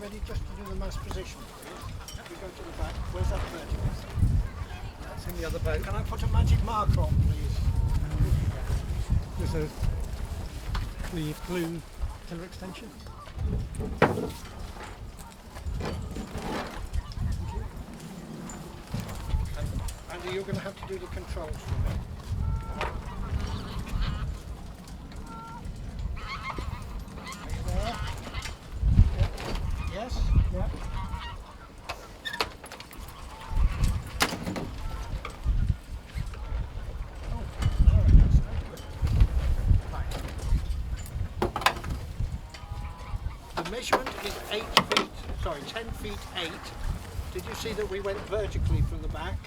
ready just to do the mast position, please? We go to the back. Where's that vertical? That's in the other boat. Can I put a magic marker on, please? There's the blue tiller extension. Andy, you're going to have to do the controls for me. There. Yep. Yes? Yep. The measurement is 10 feet 8. Did you see that we went vertically from the back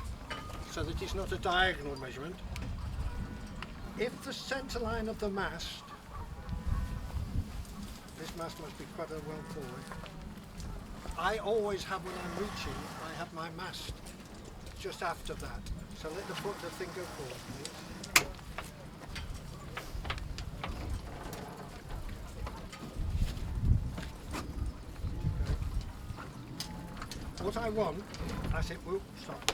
so that it's not a diagonal measurement? If the centre line of the mast, this mast must be quite well forward, I always have when I'm reaching, I have my mast just after that. So let the thing go forward, please. What I want, I said, whoop, stop.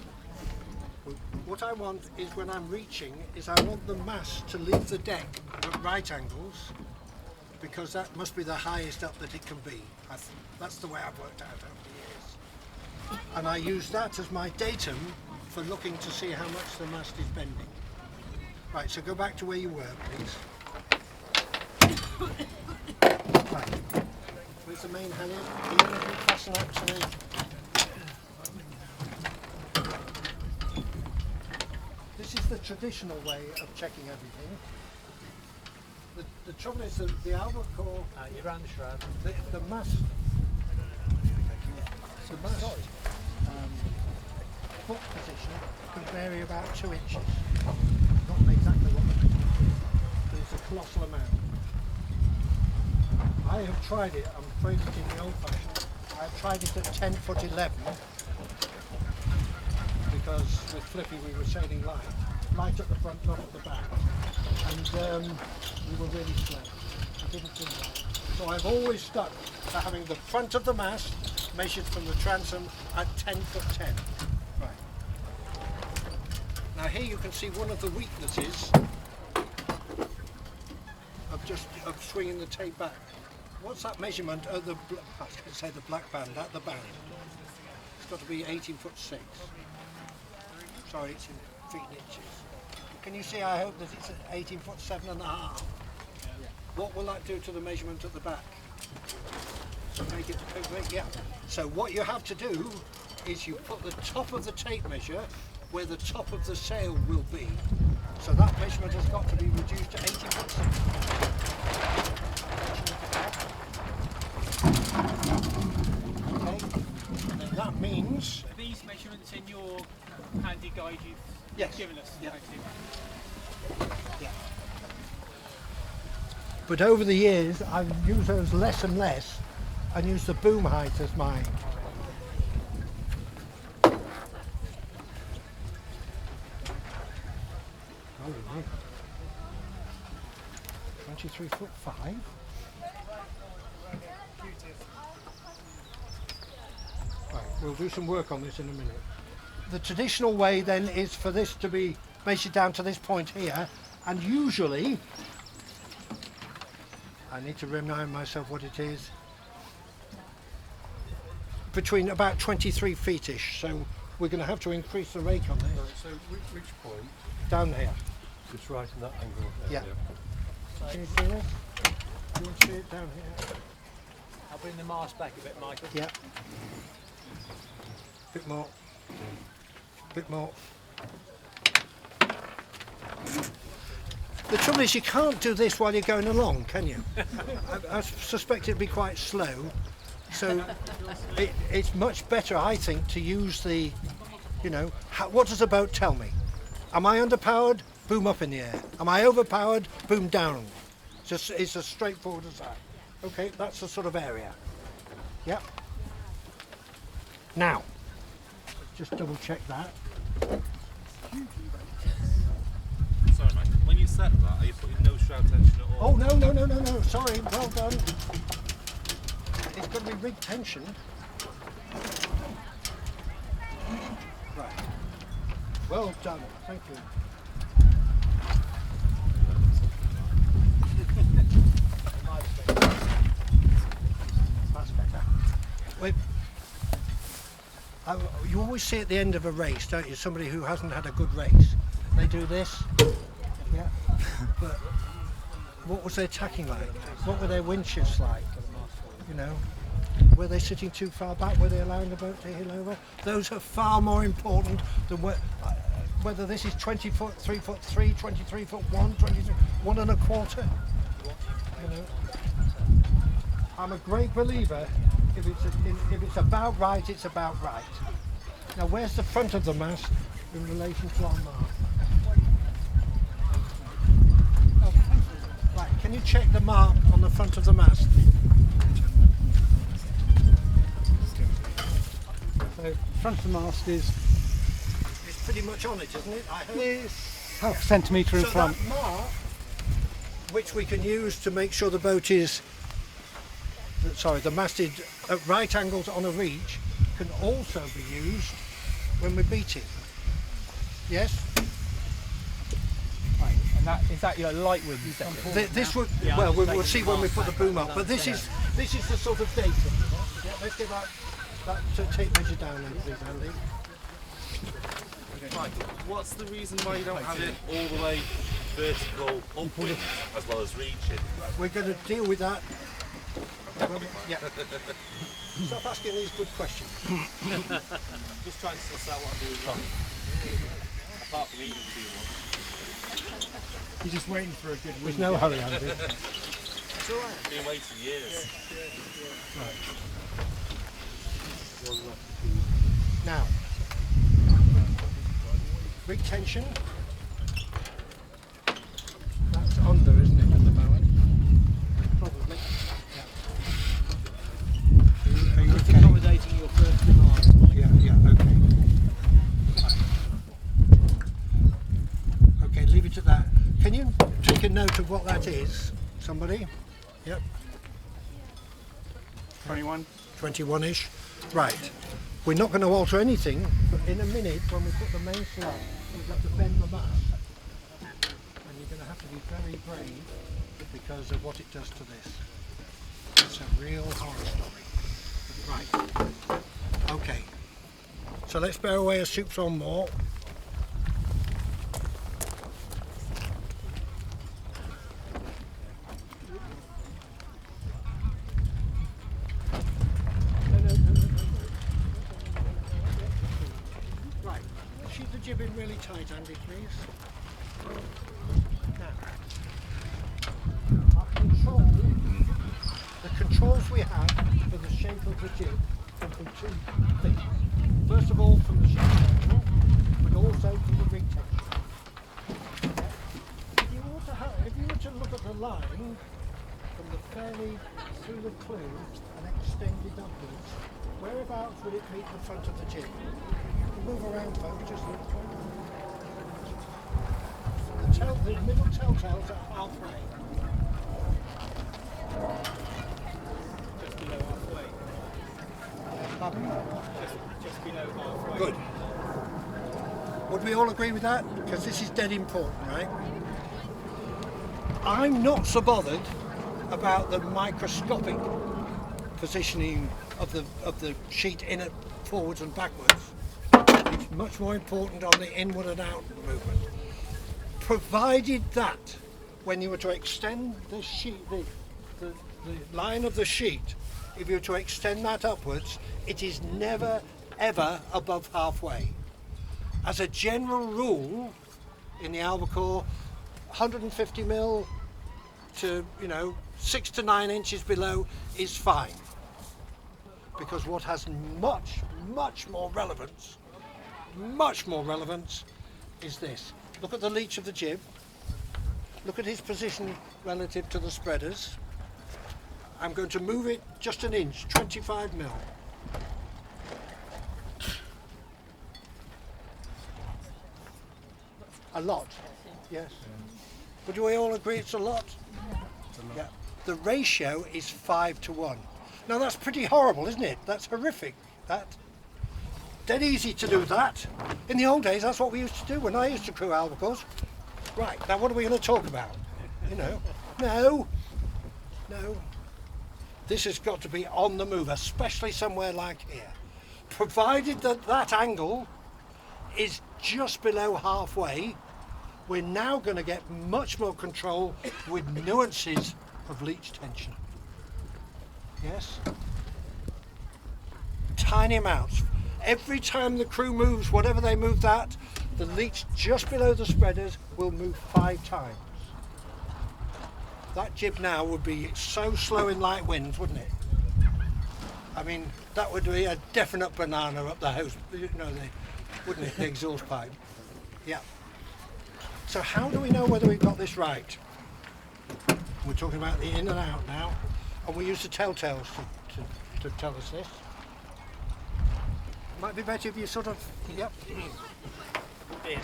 Whoop. What I want is when I'm reaching, is I want the mast to leave the deck at right angles, because that must be the highest up that it can be. That's the way I've worked out over the years. And I use that as my datum for looking to see how much the mast is bending. Right, so go back to where you were, please. Right. Where's the main halyard? Can you fasten up to the... This is the traditional way of checking everything. The trouble is that the Albacore, You ran the shroud. the mast, foot position can vary about 2 inches. Not exactly what the measurement is, but it's a colossal amount. I have tried it, I'm afraid it's in the old fashioned. I've tried it at 10 foot 11 because with Flippy we were sailing light at the front, not at the back, and we were really slow. It didn't do that. So I've always stuck to having the front of the mast measured from the transom at 10 foot 10. Right. Now here you can see one of the weaknesses of swinging the tape back. What's that measurement of the? I was going to say the black band at the band. It's got to be 18 foot 6. Sorry, it's in feet and inches. Can you see? I hope that it's at 18 foot 7.5. What will that do to the measurement at the back? So make it, yeah. So what you have to do is you put the top of the tape measure where the top of the sail will be. So that measurement has got to be reduced to 18 foot 6. Okay. And then that means. Are these measurements in your handy guide you've given us? Yeah. Yeah. But over the years, I've used those less and less, and used the boom height as mine. Oh, 23 foot 5. Right, we'll do some work on this in a minute. The traditional way then is for this to be measured down to this point here, and usually, I need to remind myself what it is, between about 23 feet-ish, so we're going to have to increase the rake on this. Right, so which point? Down here. Just right in that angle. Yeah. Can you see this? Can you see it down here? I'll bring the mast back a bit, Michael. Yeah. Bit more. Bit more. The trouble is you can't do this while you're going along, can you? I suspect it'd be quite slow. So it's much better, I think, to use the, what does a boat tell me? Am I underpowered? Boom up in the air. Am I overpowered? Boom down. It's as straightforward as that. Okay, that's the sort of area. Yep. Now, just double check that. Sorry, mate. When you set that, are you putting no shroud tension at all? Oh, no. Sorry, well done. It's got to be rig tensioned. Right. Well done. Thank you. That's better. Wait. You always see at the end of a race, don't you? Somebody who hasn't had a good race. They do this. Yeah. But what was their tacking like? What were their wind shifts like? You know, were they sitting too far back? Were they allowing the boat to heel over? Those are far more important than whether this is 20 foot, 3 foot 3, 23 foot 1, 23, 1 and a quarter. You know, I'm a great believer. If it's about right, it's about right. Now, where's the front of the mast in relation to our mark? Oh, right, can you check the mark on the front of the mast? So front of the mast is It's pretty much on it, isn't it? I hope. half a centimetre in So front. that mark, which we can use to make sure the boat is, the mast is at right angles on a reach, can also be used when we beat it. Yes? Right, and is that your light wind section? This would, Yeah, well, I'm just we'll see making when we marks put the back. boom up, but this is the sort of data. Yeah, let's get that tape measure down then, please, Andy. Right, what's the reason why you don't have it all the way vertical upwards as well as reaching? We're going to deal with that. Yeah. Stop asking these good questions. Just trying to suss out what I'm doing wrong. Apart from eating too much. You're just waiting for a good There's no hurry, Andy. It's alright. I've been waiting years. Now, rig tension. That's under, isn't it, at the moment? Probably. Yeah. Are you Just okay? accommodating your first demand. Yeah, okay. Okay, leave it at that. Can you take a note of what that is? Somebody? Yep. 21. 21-ish. Right. We're not going to alter anything, but in a minute when we put the main slab, we've got to bend the mast. And you're going to have to be very brave because of what it does to this. It's a real horror story. Right. Okay. So let's bear away a soups on more. Right. Sheet the jib in really tight, Andy, please. Now, our control, the controls we have for the shape of the jib come from two things. First of all, from the shape angle, but also from the rig tension. If you were to look at the line from the ferry through the clue and extend it upwards, whereabouts would it meet the front of the jib? Move around, folks, just look. The middle telltales are halfway. Just below halfway. Just below halfway. Good. Would we all agree with that? Because this is dead important, right? I'm not so bothered about the microscopic positioning of the sheet in it, forwards and backwards. It's much more important on the inward and out movement. Provided that when you were to extend the sheet, the line of the sheet, if you were to extend that upwards, it is never ever above halfway. As a general rule, in the Albacore, 150 mil to 6 to 9 inches below is fine. Because what has much more relevance is this. Look at the leech of the jib. Look at his position relative to the spreaders. I'm going to move it just an inch, 25 mil. A lot, yes. But do we all agree it's a lot? Yeah. The ratio is 5 to 1. Now that's pretty horrible, isn't it? That's horrific. That. Dead easy to do that. In the old days, that's what we used to do when I used to crew albacores. Right, now what are we going to talk about? You know, no. This has got to be on the move, especially somewhere like here. Provided that that angle is just below halfway, we're now going to get much more control with nuances of leech tension. Yes? Tiny amounts. Every time the crew moves, whatever they move that, the leech just below the spreaders will move 5 times. That jib now would be so slow in light winds, wouldn't it? I mean, that would be a definite banana up the hose, you know, wouldn't it, the exhaust pipe? Yeah. So how do we know whether we've got this right? We're talking about the in and out now, and we use the telltales to tell us this. Might be better if you sort of, yep. In.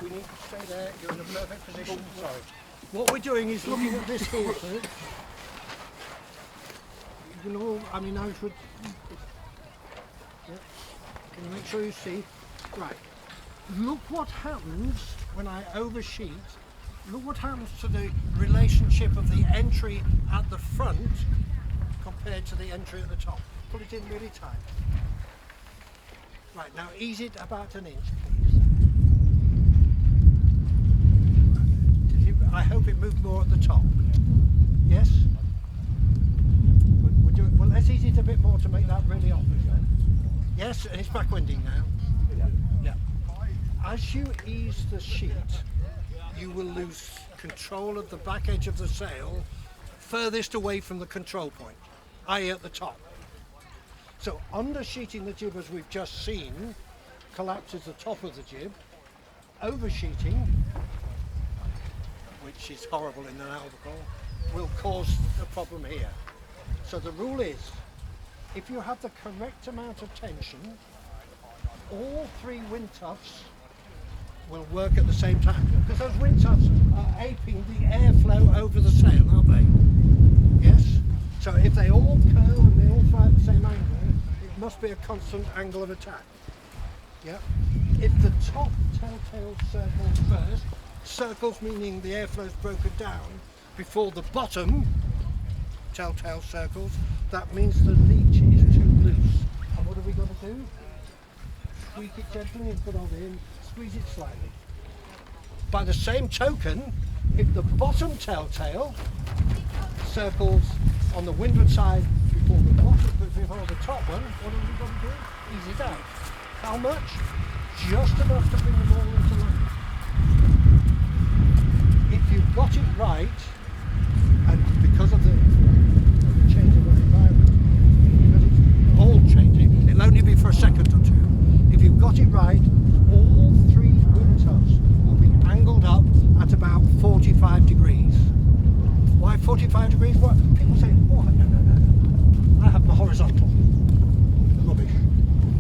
We need to stay there, you're in a perfect position. Sorry. What we're doing is looking at this here. You can all, I mean, I should, yeah. Can you make sure you see? Right. Look what happens when I oversheet. Look what happens to the relationship of the entry at the front compared to the entry at the top. Put it in really tight. Right, now ease it about an inch, please. I hope it moved more at the top. Yes? We're doing, well, let's ease it a bit more to make that really obvious. Yes, and it's backwinding now. Yeah. As you ease the sheet, you will lose control of the back edge of the sail furthest away from the control point, i.e. at the top. So undersheeting the jib, as we've just seen, collapses the top of the jib. Oversheeting, which is horrible in an albacore, will cause a problem here. So the rule is, if you have the correct amount of tension, all 3 wind tufts will work at the same time. Because those wind tufts are aping the airflow over the sail, aren't they? Yes? So if they all curl and they all fly at the same angle, it must be a constant angle of attack. Yep. If the top telltale circles first, circles meaning the airflow is broken down, before the bottom telltale circles, that means the leech is too loose. And what have we got to do? Squeak it gently and put on in, squeeze it slightly. By the same token, if the bottom telltale circles on the windward side before the top one, what have we got to do? Ease it out. How much? Just enough to bring them all into line. If you've got it right, and because of the change of environment, because it's all changing, it'll only be for a second or two. If you've got it right, all 3 wind tufts will be angled up at about 45 degrees. Why 45 degrees? What? People say, oh, no. I have them horizontal. Rubbish.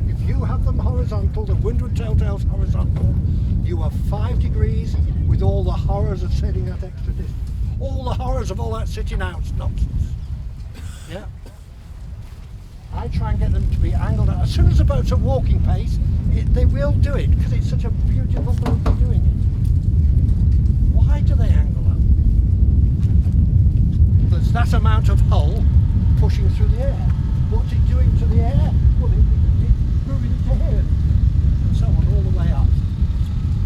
If you have them horizontal, the windward telltale's horizontal, you are 5 degrees with all the horrors of sailing that extra distance. All the horrors of all that sitting out's nonsense. Yeah. I try and get them to be angled out. As soon as the boat's at walking pace, they will do it because it's such a beautiful boat for doing it. Why do they angle up? There's that amount of hull pushing through the air. What's it doing to the air? Well, it's moving it to here, and so on, all the way up.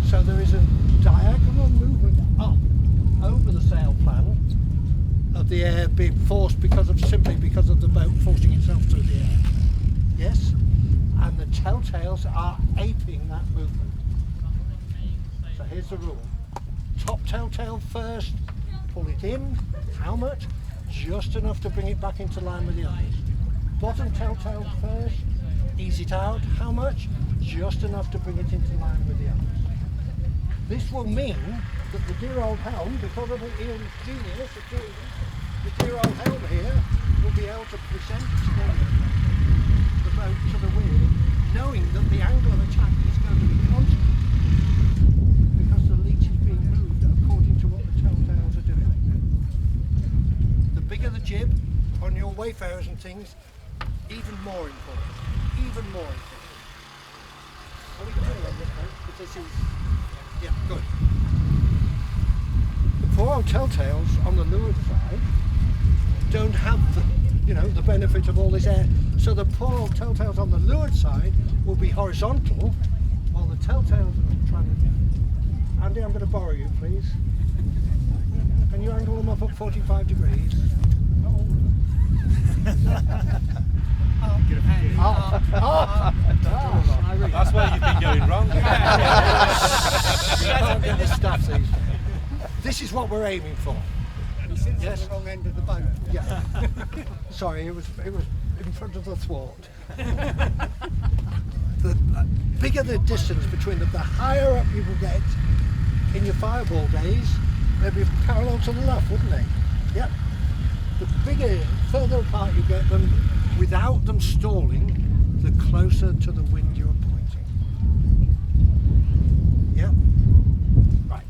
So there is a diagonal movement up over the sail plan of the air being forced simply because of the boat forcing itself through the air. Yes? And the telltales are aping that movement. So here's the rule. Top telltale first, pull it in. How much? Just enough to bring it back into line with the others. Bottom telltale first, ease it out. How much? Just enough to bring it into line with the others. This will mean that the dear old helm, because of Ian's genius of doing it, the dear old helm here will be able to present the boat to the wind, knowing that the angle of attack is going to be constant, because the leech is being moved according to what the telltales are doing. The bigger the jib, on your way wayfarers and things, even more important. Even more important. Are we doing on this boat? Because this is, yeah, good. The poor old telltales on the leeward side don't have the, you know, the benefit of all this air. So the poor old telltales on the leeward side will be horizontal, while the telltales are trying to... Andy, I'm going to borrow you, please. Can you angle them up at 45 degrees? Not all of them. That's where you've been going wrong. Can't get this stuff these days. This is what we're aiming for. Yes. The wrong end of the boat. Yeah. Sorry, it was in front of the thwart. The bigger the distance between them, the higher up you will get in your fireball days. They'd be parallel to the left, wouldn't they? Yep. The bigger, further apart you get them, without them stalling, the closer to the wind you're pointing. Yep. Right.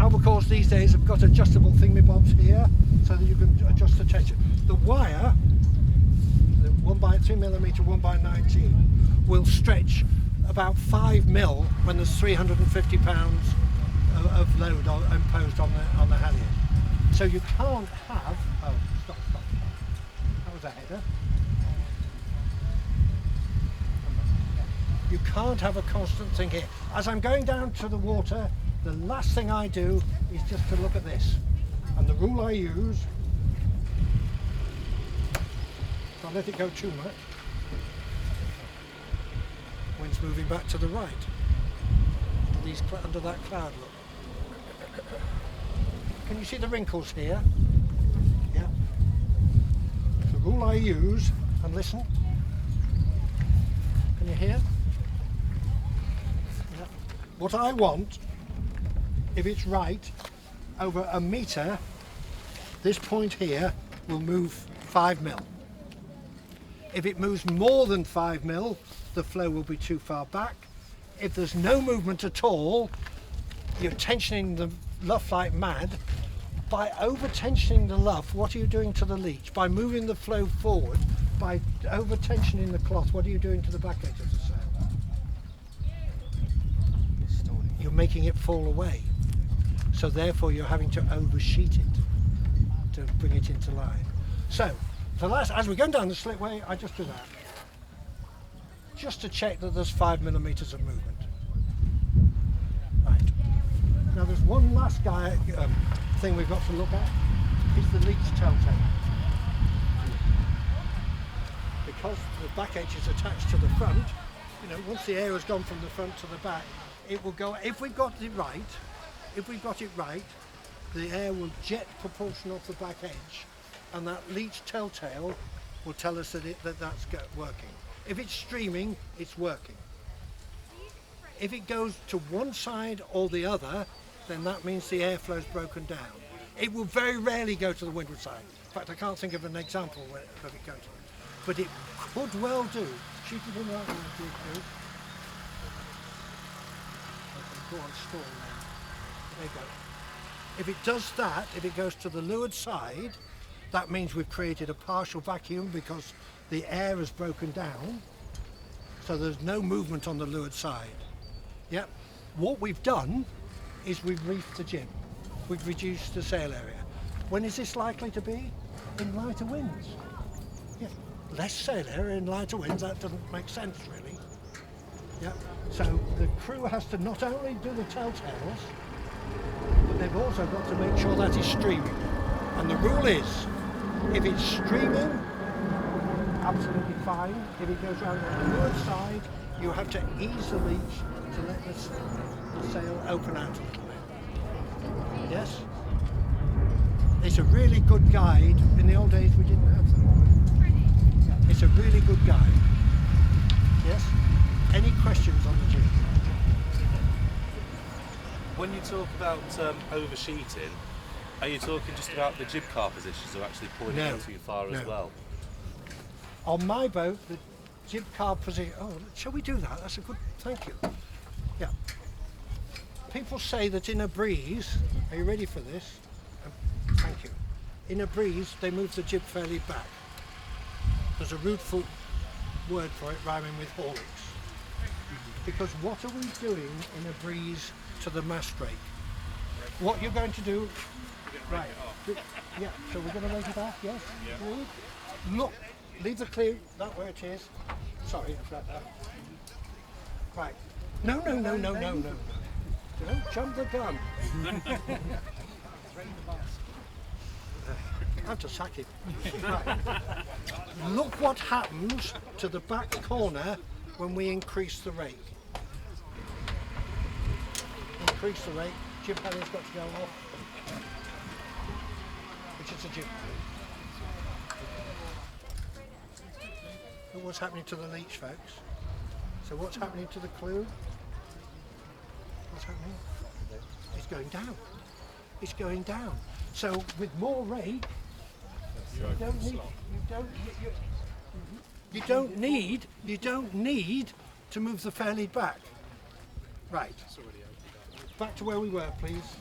Albacores these days have got adjustable thingamabobs here, so that you can adjust the tension. The wire, the 1x3mm, 1x19, will stretch about 5 mil when there's 350 pounds of load imposed on the halyard. So you can't have, oh, stop. That was a header. You can't have a constant thing here. As I'm going down to the water, the last thing I do is just to look at this. And the rule I use, don't let it go too much. Wind's moving back to the right. These under that cloud, look. Can you see the wrinkles here? Yeah. The rule I use, and listen. Can you hear? Yeah. What I want, if it's right, over a metre, this point here will move 5 mil. If it moves more than 5 mil, the flow will be too far back. If there's no movement at all, you're tensioning the luff like mad. By over-tensioning the luff, what are you doing to the leech? By moving the flow forward, by over-tensioning the cloth, what are you doing to the back edge of the sail? You're making it fall away. So therefore you're having to oversheet it to bring it into line. So as we're going down the slipway, I just do that. Just to check that there's 5mm of movement. Right. Now there's one last thing we've got to look at, is the leech telltale. Because the back edge is attached to the front, you know, once the air has gone from the front to the back, it will go, if we've got it right, the air will jet proportion off the back edge, and that leech telltale will tell us that that's working. If it's streaming, it's working. If it goes to one side or the other, then that means the airflow's broken down. It will very rarely go to the windward side. In fact, I can't think of an example of it going to it. But it could well do. Shoot it in that one, please. Go on, stall now. There you go. If it does that, if it goes to the leeward side, that means we've created a partial vacuum because the air has broken down, so there's no movement on the leeward side. Yep. What we've done is we've reefed the jib. We've reduced the sail area. When is this likely to be? In lighter winds. Yeah. Less sail area in lighter winds, that doesn't make sense really. Yep. So the crew has to not only do the telltales, but they've also got to make sure that is streaming. And the rule is, if it's streaming, absolutely fine. If it goes around on the leeward side, you have to ease the leech to let the sail open out a little bit. Yes? It's a really good guide. In the old days we didn't have them. It's a really good guide. Yes? Any questions on the jib? When you talk about oversheeting, are you talking just about the jib car positions or actually pulling it in too far as well? On my boat, the jib car position... Oh, shall we do that? That's a good... Thank you. Yeah. People say that in a breeze, Are you ready for this? Thank you. In a breeze, they move the jib fairly back. There's a rude word for it rhyming with haulix. Because what are we doing in a breeze to the mast rake? What you're going to do, right? Yeah. So we're going to rake it off. Yes. Good. Look, leave the clear. That where it is. Sorry, I forgot that. Right. No. Don't jump the gun. I have to sack him. Right. Look what happens to the back corner when we increase the rake. Increase the rake, jib panel's got to go off, which is a jib panel. Look what's happening to the leech, folks. So what's happening to the clue? What's happening? It's going down. It's going down. So with more rake, you don't need to move the fair lead back. Right. Back to where we were, please.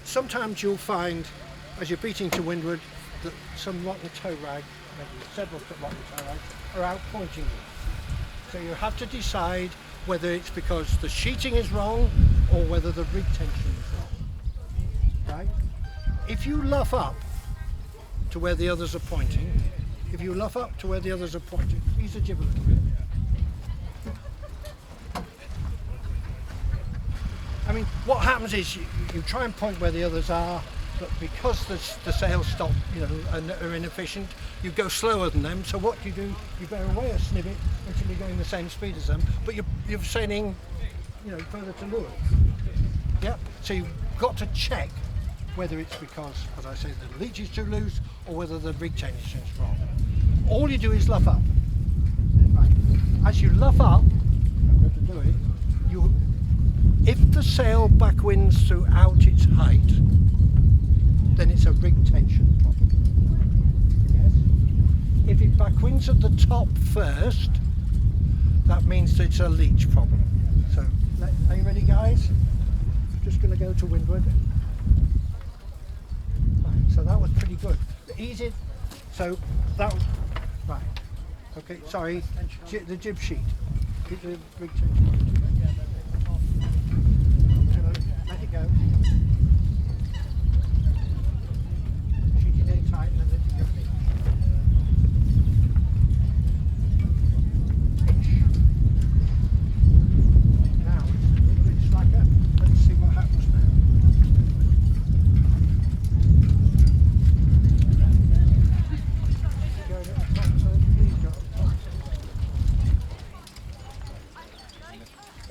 Sometimes you'll find, as you're beating to windward, that some rotten tow rag, maybe several rotten tow rags, are out pointing you. So you have to decide whether it's because the sheeting is wrong or whether the rig tension is wrong. Right? If you luff up to where the others are pointing, ease the jib a little bit. I mean, what happens is you try and point where the others are, but because the sails stop, and are inefficient, you go slower than them. So what you do, you bear away a snippet until you're going the same speed as them, but you're sailing, further to leeward. Yep. So you've got to check whether it's because, as I say, the leech is too loose or whether the rig tension is wrong. All you do is luff up. Right. As you luff up, I'm going to do it. If the sail backwinds throughout its height, then it's a rig tension problem. Yes. If it backwinds at the top first, that means that it's a leech problem. So, are you ready, guys? Just going to go to windward. Right, so that was pretty good. Easy. So that was right. Okay, sorry. The jib sheet. Keep the rig tension. Let it go. Sheet it in tight and then let it go. Now it's a little bit slacker. Let's see what happens now.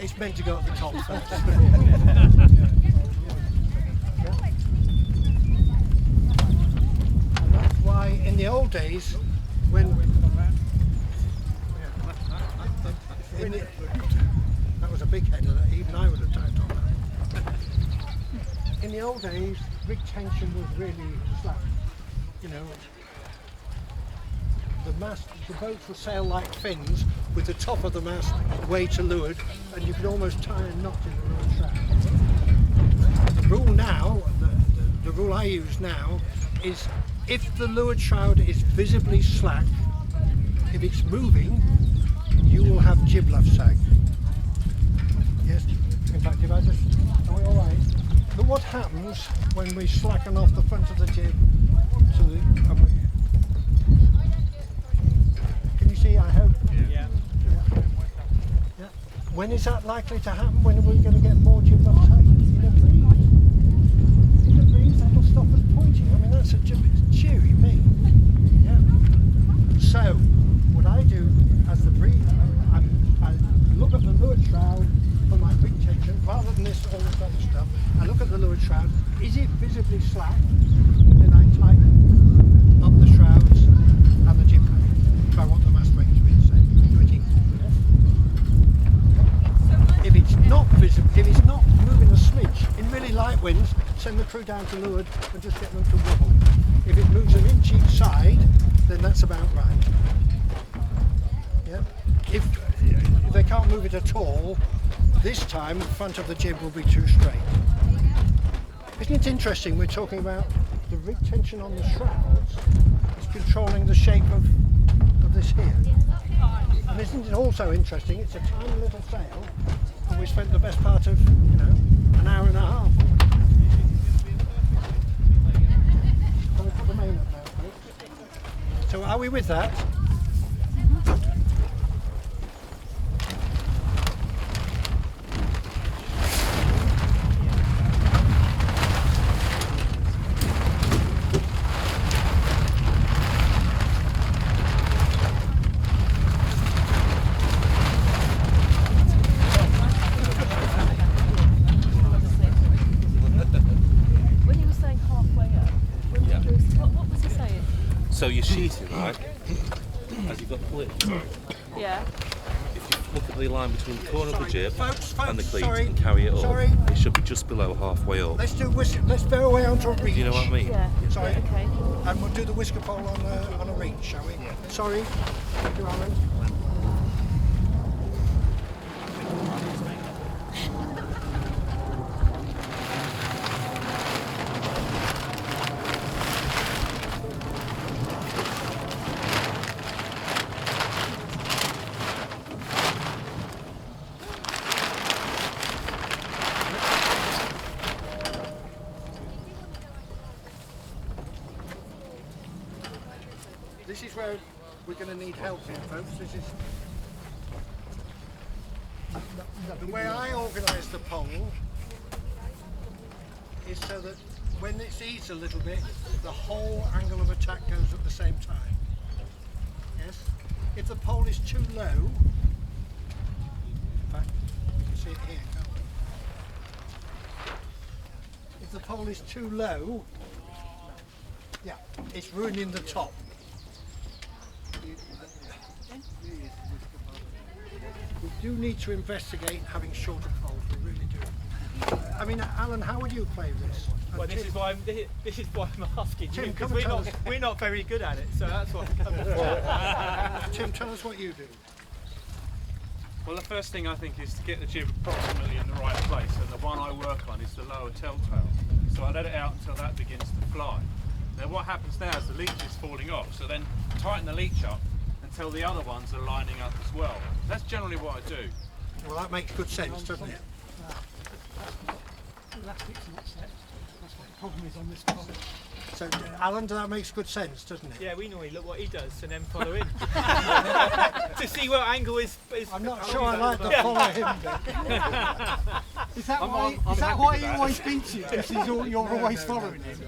It's meant to go at the top first. In the old days, that was a big header that even I would have typed on that. In the old days, rig tension was really slack. The boats would sail like fins with the top of the mast way to leeward, and you could almost tie a knot in the leeward shroud. The rule now, the rule I use now, is if the leeward shroud is visibly slack, if it's moving, you will have jib luff sag. Yes, in fact, if I just, are we all right? Look what happens when we slacken off the front of the jib to the. Can you see? I hope. Yeah. When is that likely to happen? When are we going to get more jib luff sag? In a breeze. In a breeze, that will stop us pointing. I mean, that's a jib. Cheery me. Yeah. So, what I do as the breeze, I look at the leeward shroud for my rig tension, rather than all this other stuff. I look at the leeward shroud. Is it visibly slack? Then I tighten up the shrouds and the jib panel if I want the mast rate to be the same. Do it equal. Yeah? If it's not visible, if it's not moving a smidge, in really light winds, send the crew down to leeward and just get them to wobble. If it moves an inch each side, then that's about right. Yeah? If they can't move it at all, This time the front of the jib will be too straight. Isn't it interesting, we're talking about the rig tension on the shrouds is controlling the shape of this here. And isn't it also interesting, it's a tiny little sail and we spent the best part of, an hour and a half. So we put the main up now, folks. So are we with that? So you're sheeting, right? As you've got the cleat. Yeah. If you look at the line between the corner of the jib Folks, and the cleat sorry, and carry it up, sorry. it should be just below halfway up. Let's bear away onto a reach. Do you know what I mean? Yeah. Sorry. Okay. And we'll do the whisker pole on a reach, shall we? Yeah. Sorry. Thank you, Alan. This is where we're going to need help here, folks. This is the way I organise the pole is so that when it eats a little bit, the whole angle of attack goes at the same time. Yes. If the pole is too low, in fact, you can see it here, can't we? If the pole is too low, yeah, it's ruining the top. We do need to investigate having shorter poles, we really do. I mean, Alan, how would you play this? Well, this is why I'm asking Tim, you, come because and tell us. we're not very good at it, so that's what I'm coming for. Tim, tell us what you do. Well, the first thing I think is to get the jib approximately in the right place, and the one I work on is the lower telltale. So I let it out until that begins to fly. Then what happens now is the leech is falling off, so then tighten the leech up until the other ones are lining up as well. That's generally what I do. Well, that makes good sense, doesn't it? The elastic's not set. That's what the problem is on this pole. So, Alan, that makes good sense, doesn't it? Yeah, we normally look what he does and then follow him. To see what angle is I'm not sure I like the follow him bit. Is that I'm why happy he with always beats you? Because you're always following him.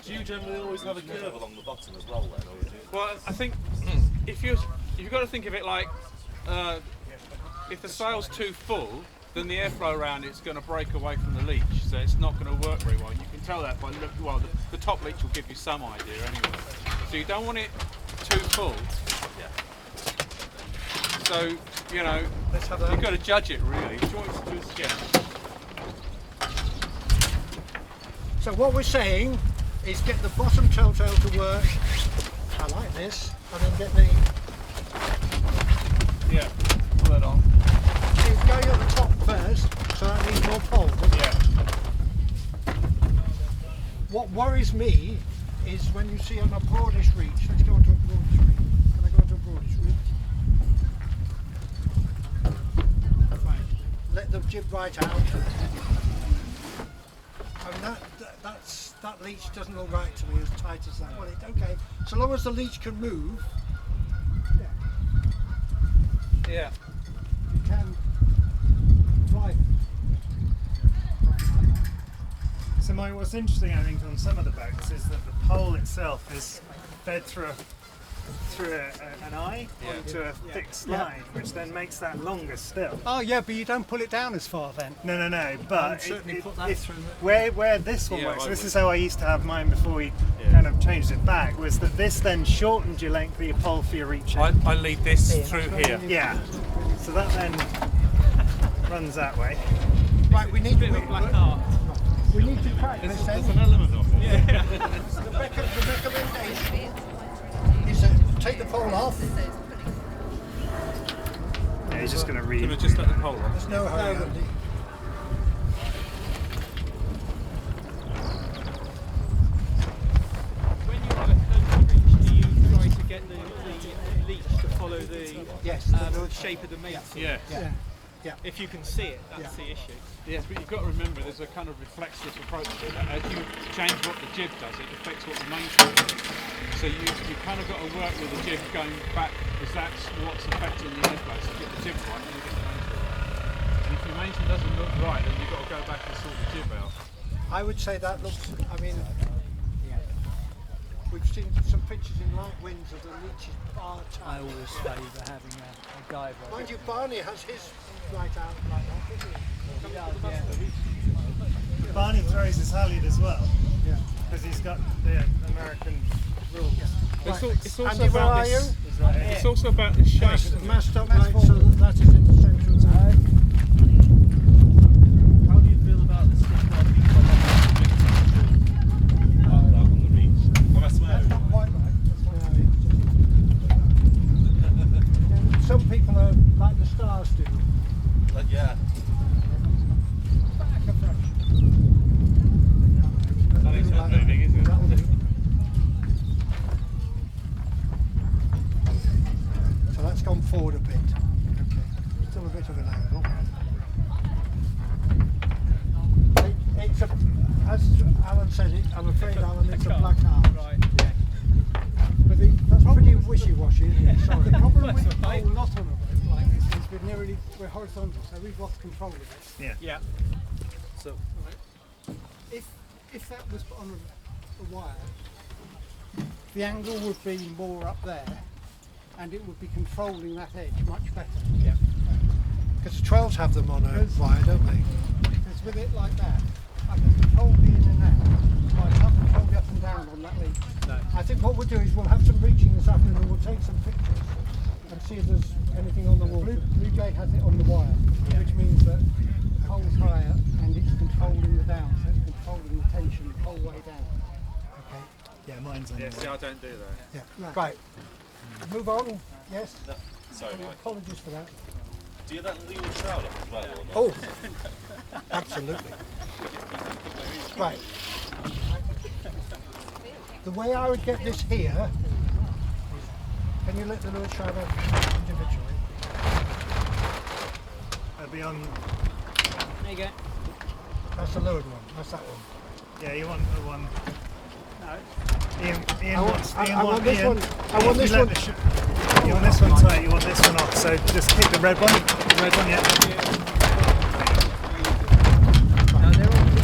Do you generally always have a curve along the bottom as well then? Or do you... Well, I think if you've got to think of it like if the sail's too full, then the airflow around it's going to break away from the leech, so it's not going to work very well. You can tell that by looking. Well, the top leech will give you some idea anyway. So you don't want it too full. Yeah. So Let's have that. you've got to judge it really. Do you want me to do this again? So what we're saying is get the bottom telltale to work. I like this. And then get the... Yeah. Pull that on. It's going at the top first, so that needs more pole, doesn't it? Yeah. What worries me is when you see on a broadish reach. Let's go onto a broadish reach. Can I go onto a broadish reach? Right. Let the jib right out. And that leech doesn't look right to me as tight as that. Well, okay. So long as the leech can move, Yeah. you can fly. So what's interesting, I think, on some of the boats is that the pole itself is fed through an eye onto a fixed line, which then makes that longer still. Oh yeah, but you don't pull it down as far then. No, but certainly put that it, through where this one Yeah, works, I this would. is how I used to have mine before we kind of changed it back, was that this then shortened your length of your pole for your reaching. I lead this through here. Yeah, so that then runs that way. Right, we need Bit of a black art. we need to practice There's then. an element of it. Yeah. The recommendation is to take the pole off. Yeah, you're just going to read. Gonna just let the pole on. There's no hurry, Andy. When you're on a close reach, do you try to get the leech to follow the Yes. shape of the mate? Yeah. Yeah. If you can see it, that's the issue. Yes, but you've got to remember there's a kind of reflexive approach to it. As you change what the jib does, it affects what the mainsail does. So you kind of got to work with the jib going back, because that's what's affecting the airflow. So get the jib right, then you get the mainsail right. And if your mainsail doesn't look right, then you've got to go back and sort the jib out. I would say that looks, I mean, we've seen some pictures in light winds of the leeches bar I always favour having a diver. Mind you, Barney has his right out like that, doesn't he? Barney throws his halyard as well. Yeah. Because he's got the American rules. It's also Andy, where about are you? this. It's also about the shape. isn't it? Mast up right so that is in the centre of the How do you feel about the stick rod being On the reach. Am I swearing? Not quite right. Some people are like the stars do. Like, yeah. Back approach. That is not moving, is it? That'll do. So that's gone forward a bit. Okay. Still a bit of an angle. It's a, as Alan said, I'm afraid, Alan, it's a black arm. Right, yeah. But that's pretty wishy-washy, isn't it? Sorry. The problem with a lot on a boat like this is we're horizontal, so we've lost control of it. Yeah. So, If that was on a wire, the angle would be more up there, and it would be controlling that edge much better. Yeah. Because 12s have them on a wire, don't they? Because with it like that, I can control the in and out, but I can't control the up and down on that lead. No. I think what we'll do is we'll have some reaching this afternoon and we'll take some pictures and see if there's anything on the wall. Blue Jay has it on the wire, which means that the pole's higher and it's controlling the down, so it's controlling the tension the whole way down. Okay. Yeah, mine's on Yeah, the see, I don't do that. Yeah. Right. Move on. Yes. sorry, Mike. Apologies for that. Do you have that leeward shroud up as well, or not? Oh, absolutely. Right. The way I would get this here is, can you let the leeward shroud out individually? It'll be on. There you go. That's the leeward one. That's that one. Yeah, you want the one. No. Ian I want wants. this Ian one. wants. I want this one. You want this one tight. You want this one off. So just keep the red one. The red one, yeah. No, they're all to the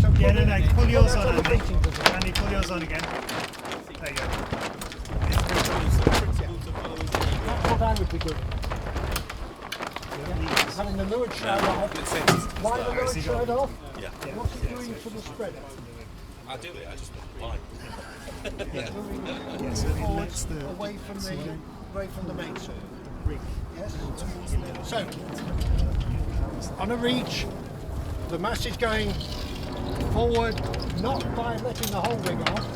side. Yeah, no. Pull yours on, That's Andy. the beating position. Andy, pull yours on again. There you go. That's what I would be good. Having the leeward shroud off. Why the leeward shroud off? Yeah. What's it doing for the spread? I do it, I just don't like. Yeah, so it lets the. Away from the mainsail. Yes. So, on a reach, the mast is going forward, not by letting the whole rig off,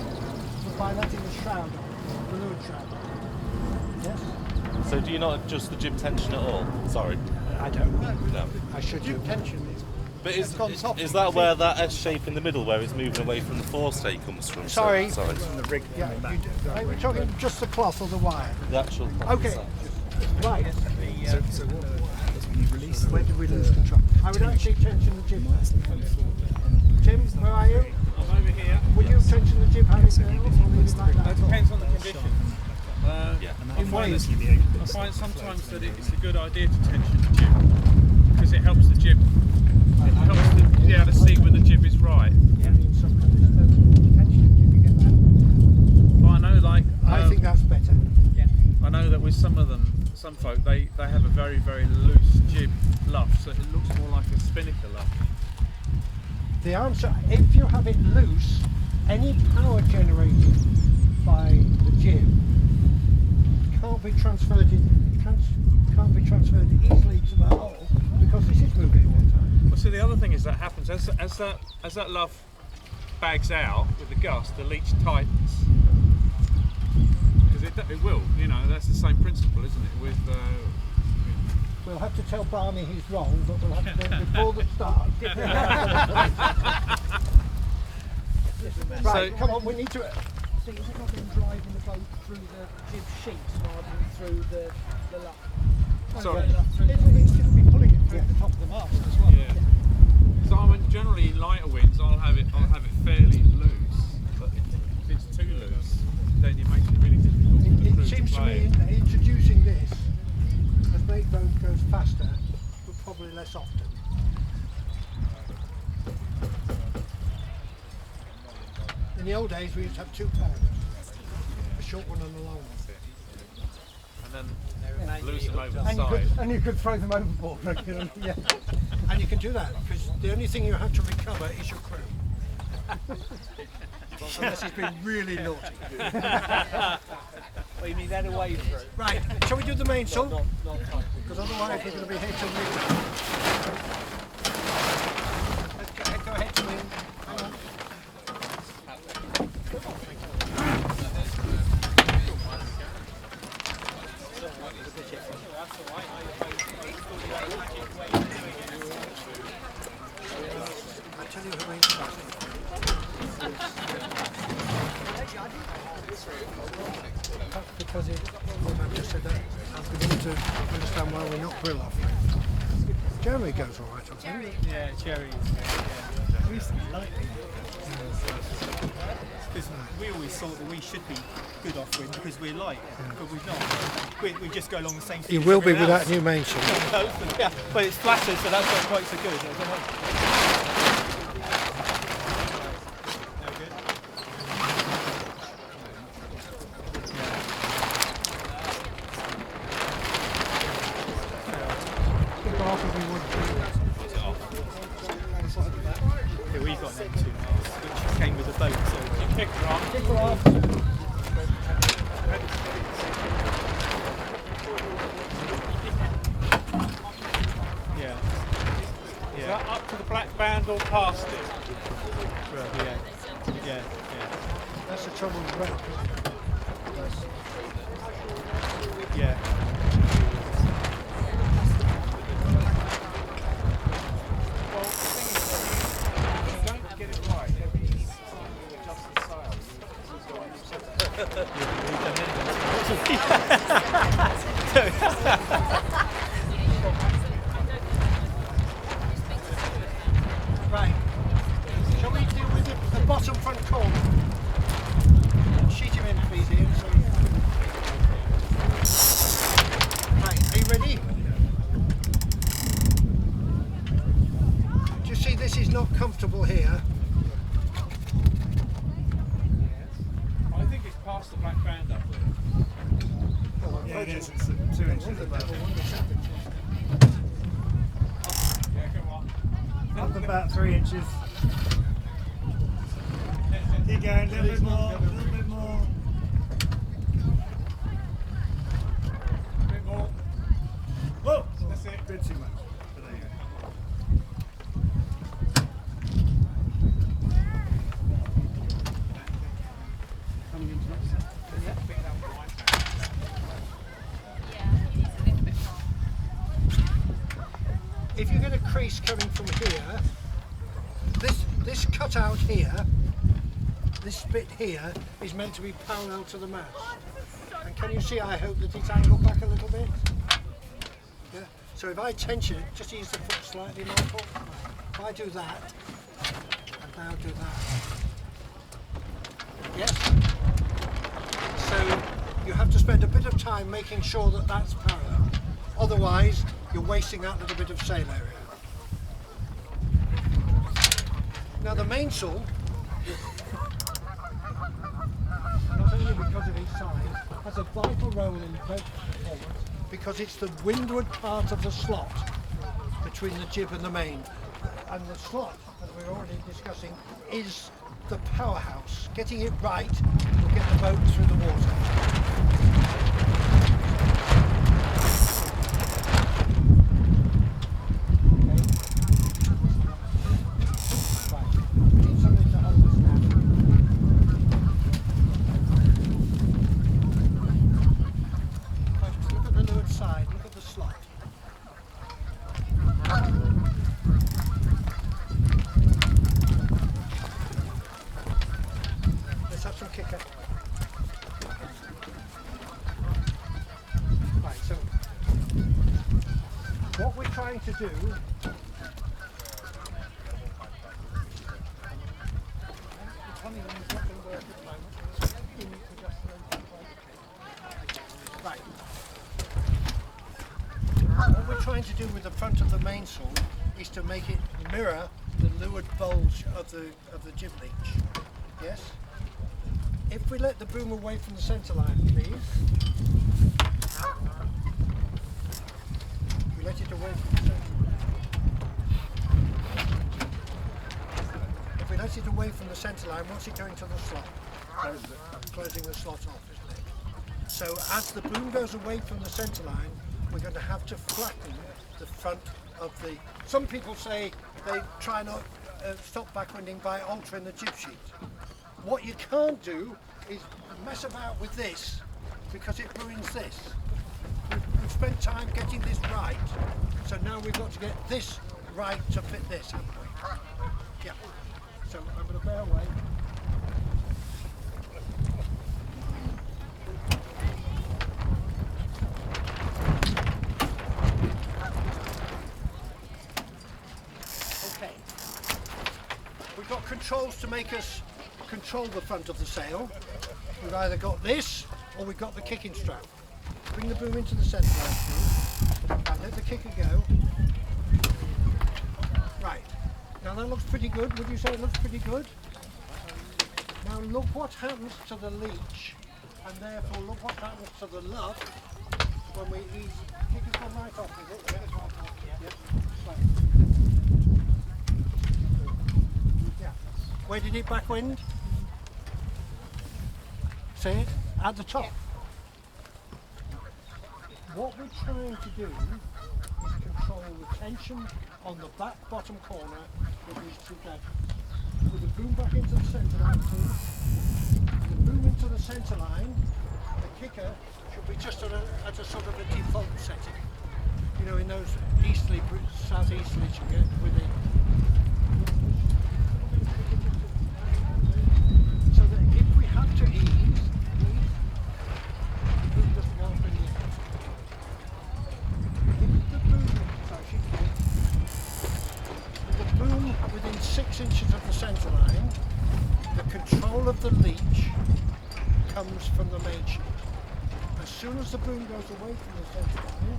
but by letting the shroud off, the leeward shroud off. Yes. So do you not adjust the jib tension at all? Sorry. I don't. No. I should do. Tension is But is that where that S shape in the middle, where it's moving away from the forestay, comes from? Sorry. So, sorry. From the rig Yeah. coming back. You do. Are we talking just the cloth or the wire? The actual. Okay. Right. So what happens when you release Where did we lose control? I would actually tension the jib. Tim, where are you? I'm over here. Would you tension the jib hand now or leave it like That that? depends on the condition. Yeah. I find waves. sometimes that it's a good idea to tension the jib because it helps the jib. It helps to be able to see when the jib is right. But I know, like, I think that's better. I know that with some of them, some folk, they have a very, very loose jib luff, so it looks more like a spinnaker luff. The answer, if you have it loose, any power generated by the jib can't be transferred easily to the hull because this is moving all the time. Well, see, the other thing is that happens as that luff bags out with the gust, the leech tightens. Because it will, you know, that's the same principle, isn't it? With We'll have to tell Barney he's wrong, but we'll have to do it before the start. Right, come on, we need to... So is it not been driving the boat through the jib sheets rather than through the luck? Sorry. It'll be pulling it through the top of the mast as well. Yeah. So I mean, generally in lighter winds, I'll have it fairly loose. But if it's too loose, then it makes it really difficult for the crew It seems to play. me introducing this, as Mate Boat goes faster, but probably less often. In the old days, we used to have 2 pairs, a short one and a long one. And then loose them over the And side. you could throw them overboard regularly. Yeah. And you can do that, because the only thing you have to recover is your crew. Unless he's been really naughty. Well, you mean that away through? Right, shall we do the mainsail? Not Because otherwise we're going to be here till midnight. Let's go ahead to him. Hang on. I tell you who ain't trusting. That's because I've just said that. I'm beginning to understand why we're not grill off. Jeremy goes all right, I think. Yeah, cherries. We used to be like Because we always thought that we should be good off wind because we're light, but we're not. We just go along the same. He will be with that new mainsail. Yeah, but it's flatter, so that's not quite so good. I don't know. No good. Yeah, we've got an M2 mast, which came with the boat, so you kick her off. Kick her off. Yeah. Is that up to the black band or past it? Well, yeah. Yeah. That's the trouble with rope. Yeah. Well, the thing is, if you don't get it right, every time you adjust the sails, Right. Shall we deal with the bottom front corner? Sheet him in, please, Ian. Right, are you ready? Do you see this is not comfortable here? I think it's past the black band up there. yeah, it is. It's 2 inches above. Yeah, come on. Up about 3 inches. Keep going, a little bit more, a little bit more. A bit more. Whoa! That's it. A bit too much. But there you go. If you're going to crease coming from here, this cutout here, this bit here, is meant to be parallel to the mast. And can you see, I hope that it's angled back a little bit? Yeah. So if I tension it, just use the foot slightly, Michael. If I do that, and now do that. Yes? So you have to spend a bit of time making sure that that's parallel. Otherwise, you're wasting that little bit of sail area. Now the mainsail, not only because of its size, has a vital role in boat performance because it's the windward part of the slot between the jib and the main. And the slot, as we're already discussing, is the powerhouse. Getting it right will get the boat through the water. do, Right. What we're trying to do with the front of the mainsail is to make it mirror the leeward bulge of the jib leech. Yes? If we let the boom away from the centre line, please. We let it away from the centre line. If we let it away from the centre line, what's it going to the slot? Closing the slot off, isn't it? So as the boom goes away from the centre line, we're going to have to flatten the front of the... Some people say they try not stop backwinding by altering the jib sheet. What you can't do is mess about with this because it ruins this. We've spent time getting this right, so now we've got to get this right to fit this, haven't we? Yeah. So I'm going to bear away. Okay. We've got controls to make us control the front of the sail. We've either got this or we've got the kicking strap. Bring the boom into the centre line, please, and let the kicker go. Right. Now that looks pretty good. Would you say it looks pretty good? Now look what happens to the leech, and therefore look what happens to the luff when we ease. Kicker's gone right off, is it? Yeah. Right. Yeah. Where did it backwind? See it? At the top. What we're trying to do is control the tension on the back bottom corner with these two gadgets. With the boom back into the centre line, please. The boom into the centre line, the kicker should be just at a sort of a default setting. You know, in those easterly, southeasterlies you get with it. So that if we have to ease, the boom doesn't go up in the end. The boom within 6 inches of the centre line, the control of the leech comes from the main sheet. As soon as the boom goes away from the centre line,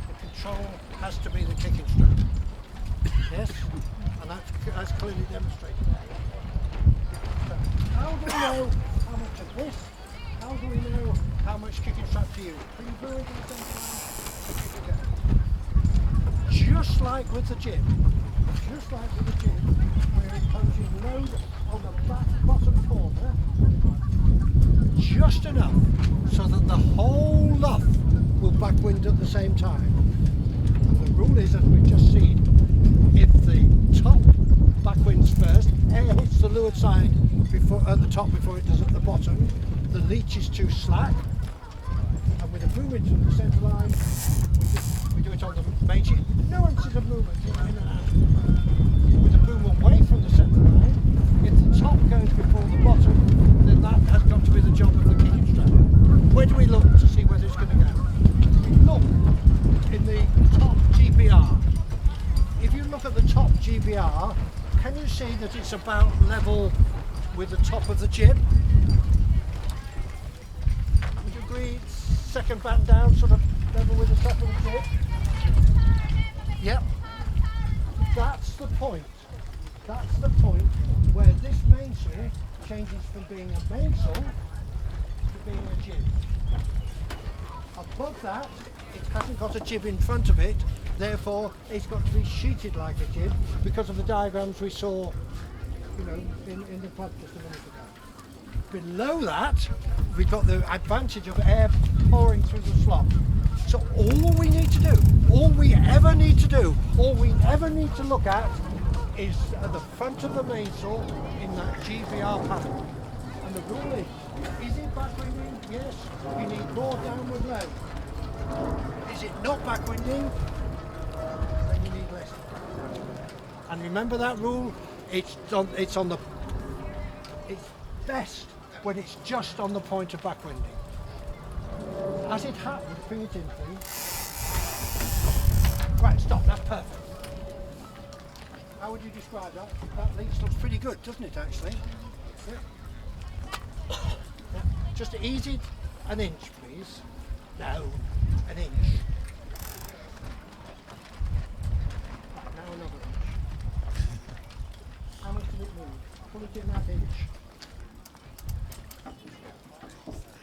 the control has to be the kicking strap. Yes? And that's clearly demonstrated. So how do we know how much of this? How do we know how much kicking strap to use? Bring the boom into the centre line, the kicker goes. Just like with the jib, we're imposing load on the back bottom corner, just enough so that the whole luff will backwind at the same time. And the rule is, as we've just seen, if the top backwinds first, air hits the leeward side at the top before it does at the bottom, the leech is too slack, and with a boom into the centre line, we do it on the main sheet. Nuances of movement in and out. With the boom away from the centre line, if the top goes before the bottom, then that has got to be the job of the kicking strap. Where do we look to see whether it's going to go? We look in the top GBR. If you look at the top GBR, can you see that it's about level with the top of the jib? Would you agree it's second batten down, sort of level with the top of the jib? Yep. That's the point. That's the point where this mainsail changes from being a mainsail to being a jib. Above that, it hasn't got a jib in front of it, therefore it's got to be sheeted like a jib because of the diagrams we saw, you know, in the club just a minute ago. Below that, we've got the advantage of air pouring through the slot. So all we need to do, all we ever need to look at is at the front of the mainsail in that GBR pattern. And the rule is it backwinding? Yes. You need more downward load. Is it not backwinding? Then you need less. And remember that rule? It's best when it's just on the point of backwinding. As it happens, bring it in please. Stop, that's perfect. How would you describe that? That leech looks pretty good, doesn't it, actually? Yeah. Yeah. Just ease it an inch, please. No, an inch. Right, now another inch. How much did it move? Pull it in that inch.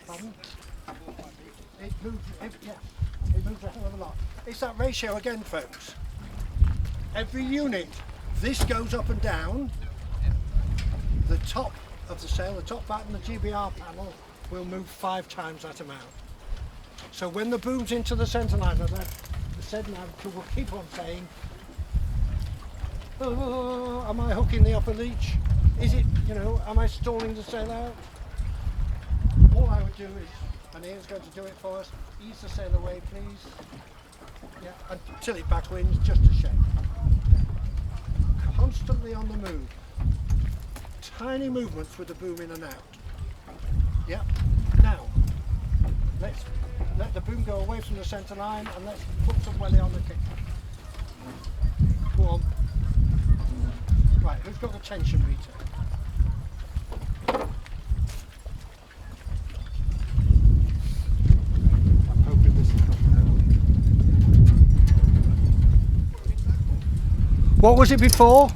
Pardon? It moves, yes, it moves a hell of a lot. It's that ratio again, folks. Every unit, this goes up and down. The top of the sail, the top batten, the GBR panel will move 5 times that amount. So when the boom's into the centre line, the said navigator will keep on saying, oh, am I hooking the upper leech? Is it, you know, am I stalling the sail out? All I would do is, and Ian's going to do it for us, ease the sail away, please. Yeah, until it backwinds, just a shake. Yeah. Constantly on the move. Tiny movements with the boom in and out. Yeah. Now, let's let the boom go away from the centre line and let's put some welly on the kick. Go on. Right, who's got the tension meter? I'm hoping this is coming out. What was it before?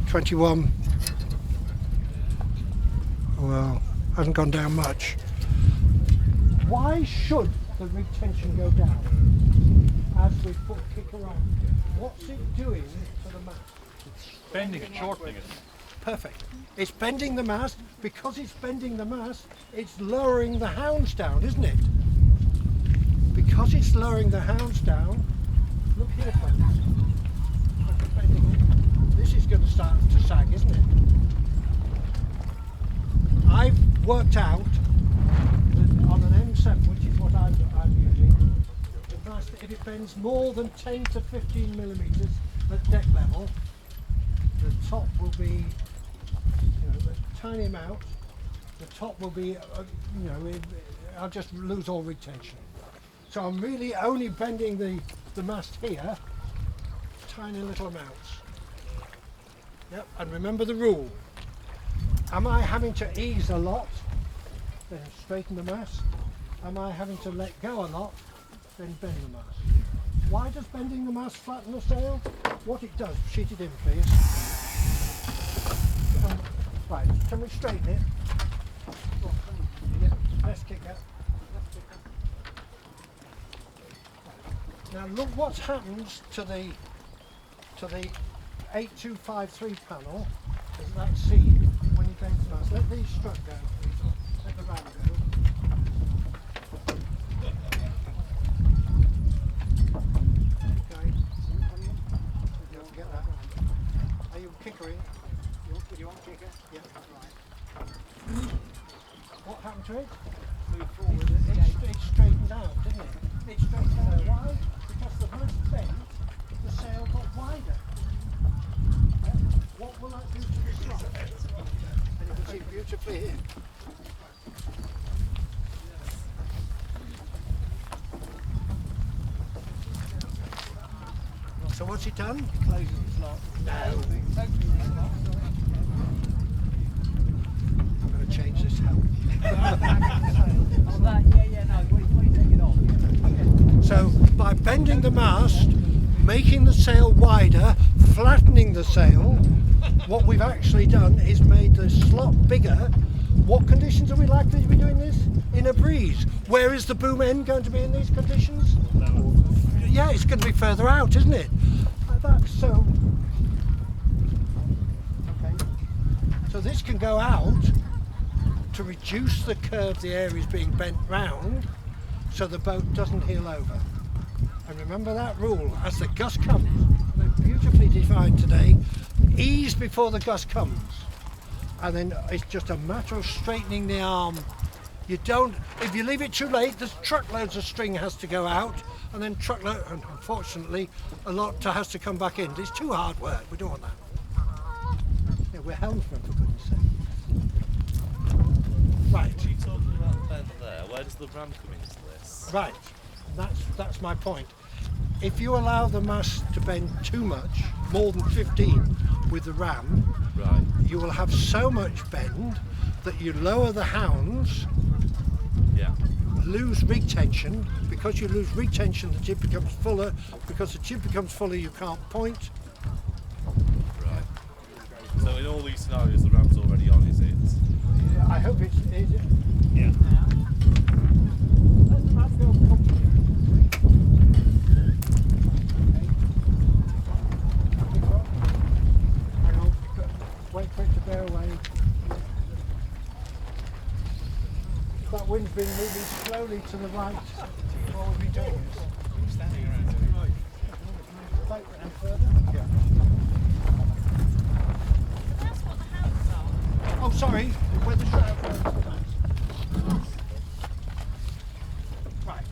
21. Well, hasn't gone down much. Why should the rig tension go down as we put kick around? What's it doing to the mast? It's bending and shortening it. Perfect. It's bending the mast. Because it's bending the mast, it's lowering the hounds down, isn't it? Because it's lowering the hounds down, look here, folks. Look at bending it. This is going to start to sag, isn't it? I've worked out that on an M7, which is what I'm using, the mast, if it bends more than 10 to 15 millimetres at deck level, the top will be, you know, a tiny amount. The top will be, you know, I'll just lose all rig tension. So I'm really only bending the mast here, tiny little amounts. Yep, and remember the rule. Am I having to ease a lot, then straighten the mast? Am I having to let go a lot, then bend the mast? Why does bending the mast flatten the sail? What it does, sheet it in please. Right, can we straighten it? Yeah, left kicker. Now look what happens to the 8253 panel, is that seam when you bend the mast. Let these strut go, please. Let the ram go. Okay. You don't get that. Are you kickering? You want kicker? Yeah. Right. What happened to it? Move forward. It straightened out, didn't it? It straightened out. Why? Because the mast bent, the sail got wider. Yeah. What will that do to the slot? And you can see beautifully here. So what's it done? Closes the slot. No. I'm going to change this helm. So by bending the mast, making the sail wider, flattening the sail, what we've actually done is made the slot bigger. What conditions are we likely to be doing this? In a breeze. Where is the boom end going to be in these conditions? Yeah, it's going to be further out, isn't it? That's so. Okay. So this can go out to reduce the curve the air is being bent round so the boat doesn't heel over. And remember that rule, as the gust comes, they're beautifully defined today, ease before the gust comes. And then it's just a matter of straightening the arm. You don't, if you leave it too late, there's truckloads of string has to go out, and then truckload, and unfortunately, a lot has to come back in. It's too hard work, we don't want that. Yeah, we're helmsmen, for goodness sake. Right. Are you talking about bend there? Where does the ram come into this? Right, that's my point. if you allow the mast to bend too much, more than 15 with the ram, Right. you will have so much bend that you lower the hounds, Yeah. lose rig tension. Because you lose rig tension, the jib becomes fuller. Because the jib becomes fuller, you can't point. Right. So in all these scenarios, the ram's already on, is it? I hope it's. Yeah. Let the ram go comfortably. Hang on. Wait for it to bear away. That wind's been moving slowly to the right while we've been doing this. Standing around. Right and further. Yeah. That's what the hounds are. Oh, sorry. Where the shroud was. Right.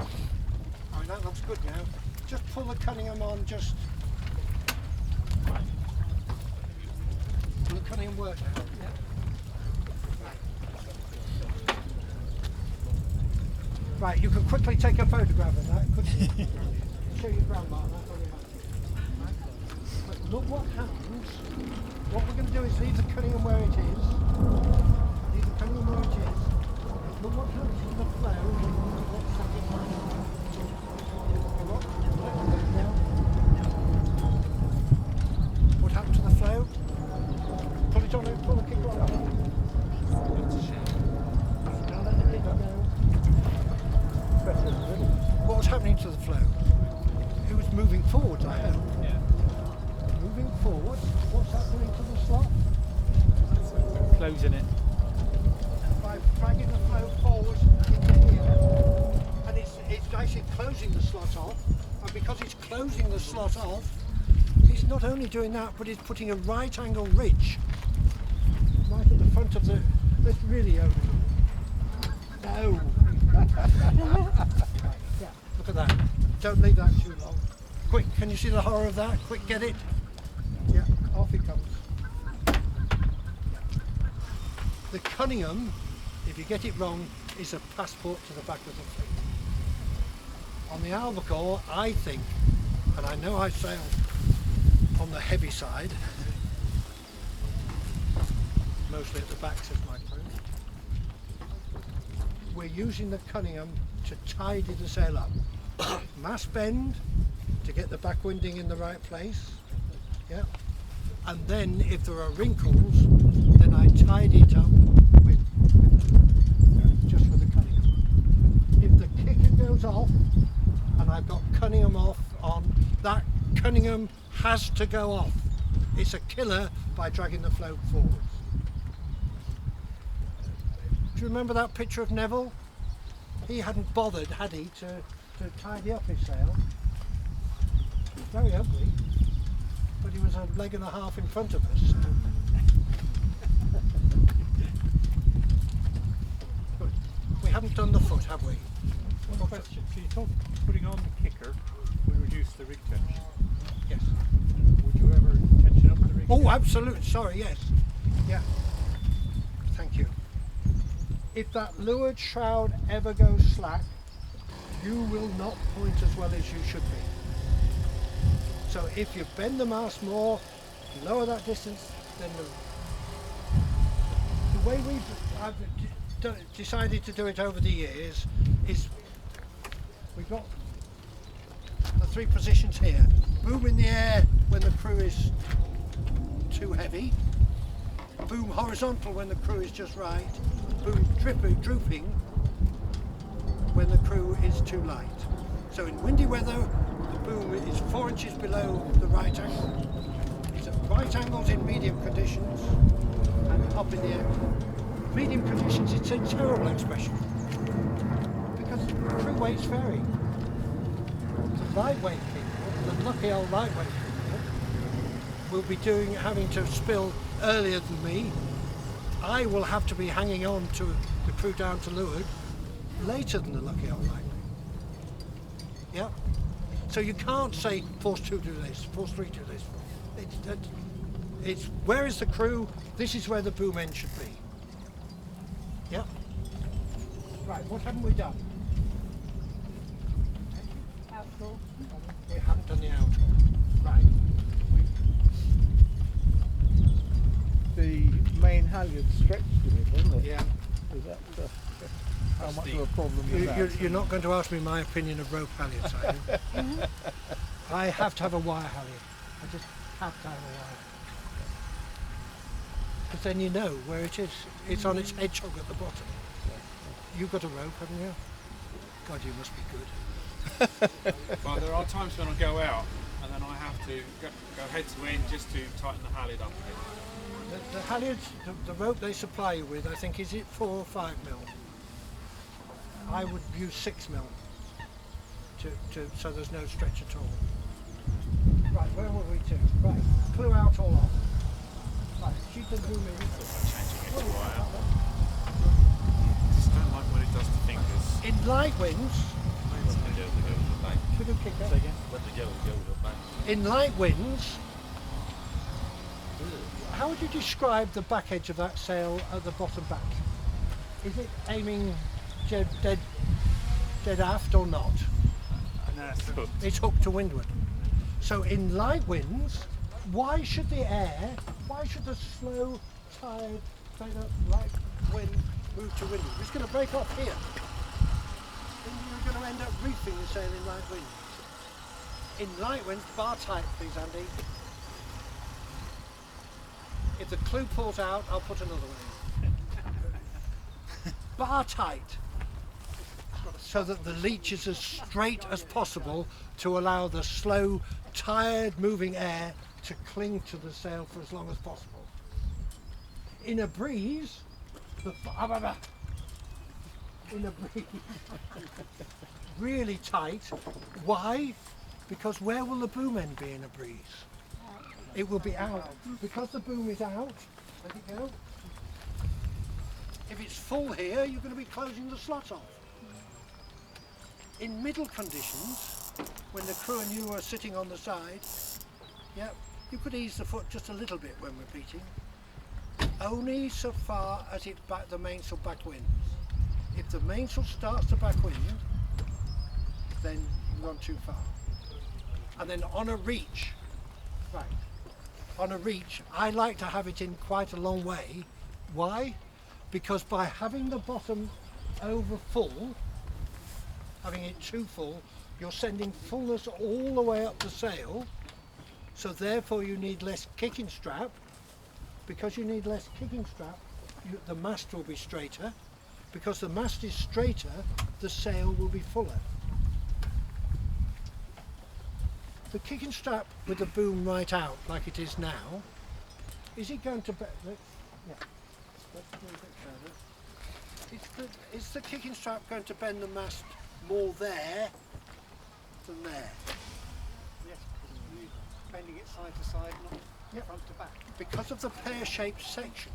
Alright, that looks good now. Just pull the Cunningham on, just. Will the Cunningham work now? Yeah. Right, you can quickly take a photograph of that, couldn't you? Show your grandma that on your map. Right. But look what happens. What we're going to do is leave the Cunningham where it is. Leave the Cunningham where it is. Look what happens to the flow. What's happening now? What happened to the flow? Pull it on, pull the kicker on. Now let the kicker go. What was happening to the flow? It was moving forwards, I hope. Yeah. Moving forward. What's happening to the slot? Closing it. By dragging the flow forward into here. And it's actually closing the slot off. And because it's closing the slot off, it's not only doing that, but it's putting a right angle ridge right at the front of the. Let's really over. No. Yeah, look at that. Don't leave that too long. Quick, can you see the horror of that? Quick, get it. Yeah, off it comes. The Cunningham, if you get it wrong, is a passport to the back of the fleet. On the Albacore, I think, and I know I sail on the heavy side, mostly at the back, says my crew. We're using the Cunningham to tidy the sail up. Mast bend to get the backwinding in the right place. Yeah. And then if there are wrinkles, then I tidy it up with just with the Cunningham. If the kicker goes off and I've got Cunningham off on, that Cunningham has to go off. It's a killer by dragging the float forwards. Do you remember that picture of Neville? He hadn't bothered, had he, to tidy up his sail. Very ugly, but he was a leg and a half in front of us. So. Good. We haven't done the foot, have we? One question. So you talk putting on the kicker would reduce the rig tension. Yes. Would you ever tension up the rig? Oh, absolutely. Sorry, yes. Yeah. Thank you. If that leeward shroud ever goes slack, you will not point as well as you should be. So if you bend the mast more, lower that distance, then the way I've decided to do it over the years is we've got the three positions here. Boom in the air when the crew is too heavy. Boom horizontal when the crew is just right. Boom drooping when the crew is too light. So in windy weather, the boom is 4 inches below the right angle. It's at right angles in medium conditions and up in the air. Medium conditions, it's a terrible expression because crew weights vary. The lightweight people, the lucky old lightweight people, will be having to spill earlier than me. I will have to be hanging on to the crew down to leeward later than the lucky old lightweight. Yeah. So you can't say force 2 do this, force 3 do this. It's where is the crew? This is where the boom end should be. Yeah. Right. What haven't we done? outro? We haven't done the outer. Right. The main halyard stretched a bit, doesn't it? Yeah. Is that how much of a problem is that? You're not going to ask me my opinion of rope halyards, are you? I have to have a wire halyard. I just have to have a wire. Because then you know where it is. It's on its hedgehog at the bottom. You've got a rope, haven't you? God, you must be good. Well, there are times when I go out and then I have to go head to end just to tighten the halyard up again. The halyards, the rope they supply you with, I think, is it 4 or 5 mil? I would use 6 mil, so there's no stretch at all. Right, where were we to? Right, clue out all off. Right, sheet and boom in. Changing it to wire. Just don't like what it does to fingers. In light winds, should have kicked up. In light winds, how would you describe the back edge of that sail at the bottom back? Is it aiming dead aft or not? No, it's hooked. It's hooked to windward. So in light winds, why should the slow, tired, light wind move to windward? It's going to break off here. Then you're going to end up reefing the sail in light winds. In light winds, bar tight, please, Andy. If the clue pulls out, I'll put another one in. Bar tight, so that the leech is as straight as possible to allow the slow, tired moving air to cling to the sail for as long as possible. In a breeze, really tight. Why? Because where will the boom end be in a breeze? It will be out. Because the boom is out, let it go. If it's full here, you're going to be closing the slot off. In middle conditions, when the crew and you are sitting on the side, yeah, you could ease the foot just a little bit when we're beating. Only so far as the mainsail backwinds. If the mainsail starts to backwind, then you've gone too far. And then on a reach, right, on a reach, I like to have it in quite a long way. Why? Because by having the bottom over full, having it too full, you're sending fullness all the way up the sail, so therefore you need less kicking strap. Because you need less kicking strap, the mast will be straighter. Because the mast is straighter, the sail will be fuller. The kicking strap with the boom right out, like it is now, is it going to... Yeah. Let's do a bit further. Is the kicking strap going to bend the mast more there than there? Yes, bending it side to side, not front to back. Because of the pear-shaped section,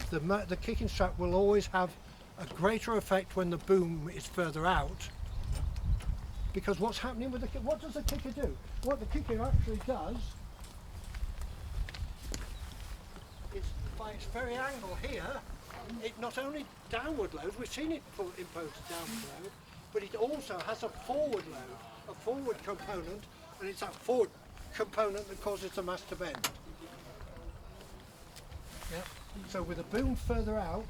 the kicking strap will always have a greater effect when the boom is further out. Because what's happening with what does the kicker do? What the kicker actually does is, by its very angle here, it not only downward loads, we've seen it impose a downward load, but it also has a forward load, a forward component, and it's that forward component that causes the mast to bend. Yeah. So with a boom further out,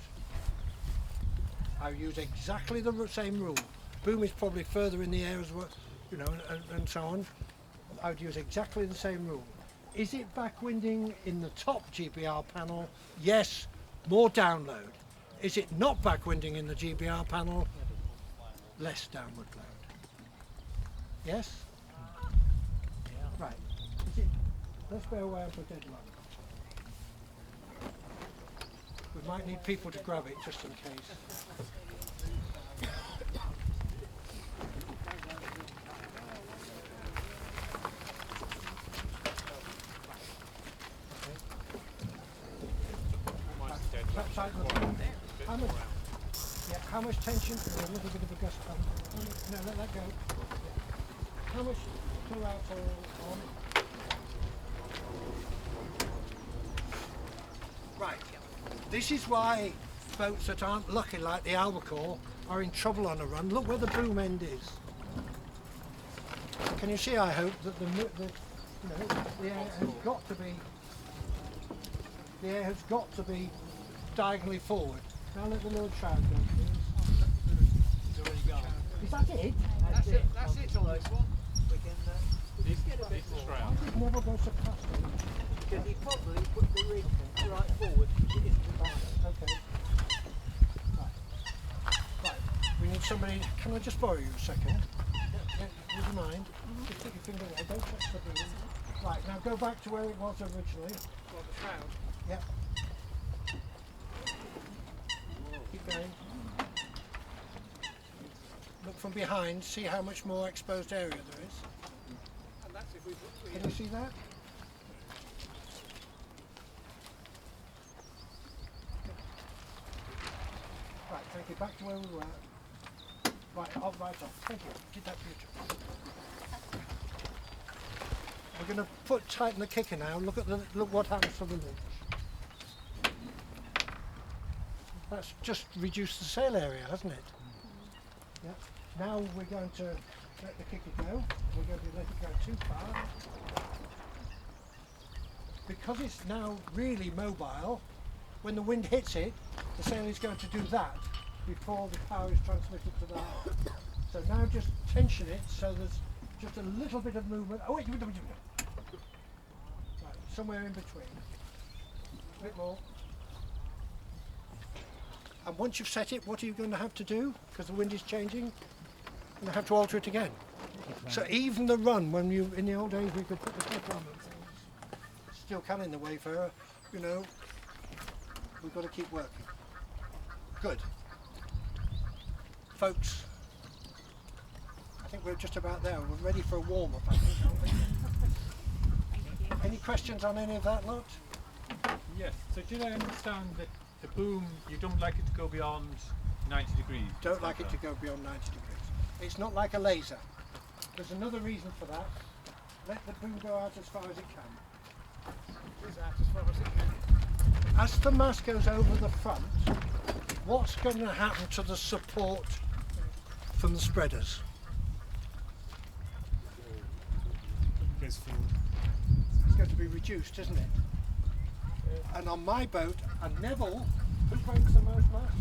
I use exactly the same rule. Boom is probably further in the air as well, you know, and so on. I would use exactly the same rule. Is it backwinding in the top GBR panel? Yes, more download. Is it not backwinding in the GBR panel? Less downward load. Yes? Right. Let's bear away for deadlock. We might need people to grab it just in case. How much tension? A little bit of a gust. No, let that go. How much pull out on? Right. This is why boats that aren't lucky, like the Albacore, are in trouble on a run. Look where the boom end is. Can you see? I hope that the air has got to be diagonally forward. Now let the Lord shroud go, please. Is that it? That's it on this one. It's the shroud. It never goes to past it. Because he probably put the rig right forward. Okay. Right. We need somebody. Can I just borrow you a second? Would you mind? Just put your finger there. Don't touch the boom. Right. Now go back to where it was originally. Well, the shroud. Yep. Keep going. Look from behind. See how much more exposed area there is. And that's if we Can you see that? Right, thank you. Back to where we were. Right, off, right off. Thank you. Did that beautiful. We're going to tighten the kicker now. Look what happens to the linch. That's just reduced the sail area, hasn't it? Yep. Now we're going to let the kicker go. We're going to let it go too far. Because it's now really mobile, when the wind hits it, the sail is going to do that before the power is transmitted to the hull. So now just tension it so there's just a little bit of movement. Oh wait, right, somewhere in between. A bit more. And once you've set it, what are you going to have to do? Because the wind is changing, you're going to have to alter it again. So even the run, when you, in the old days we could put the clip on and things, still can in the Wayfarer, you know, we've got to keep working. Good. Folks, I think we're just about there. We're ready for a warm-up, I think, aren't we? Any questions on any of that lot? Yes. So did I understand that the boom, you don't like it to go beyond 90 degrees? Don't like it to go beyond 90 degrees. It's not like a laser. There's another reason for that. Let the boom go out as far as it can. Is that as far as it can? As the mast goes over the front, what's going to happen to the support from the spreaders? Goes forward. It's going to be reduced, isn't it? And on my boat, and Neville, who brings the most mast?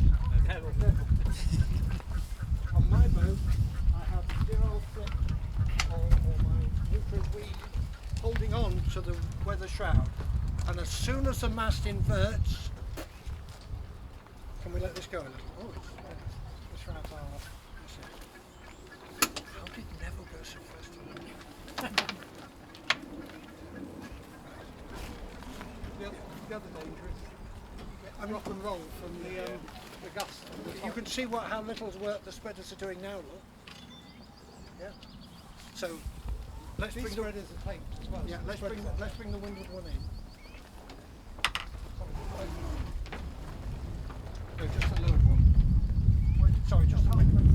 Neville. On my boat, I have 0 foot or my neutral weed holding on to the weather shroud. And as soon as the mast inverts, can we let this go a little? Oh, the shrouds are off. How did Neville go so fast? The other danger is rock and roll from the gust. You can see how little work the spreaders are doing now, look. Yeah. So let's These bring the spreaders are taped as well. yeah, let's bring the windward one in. No, just the lower one. Wait, sorry, just the windward.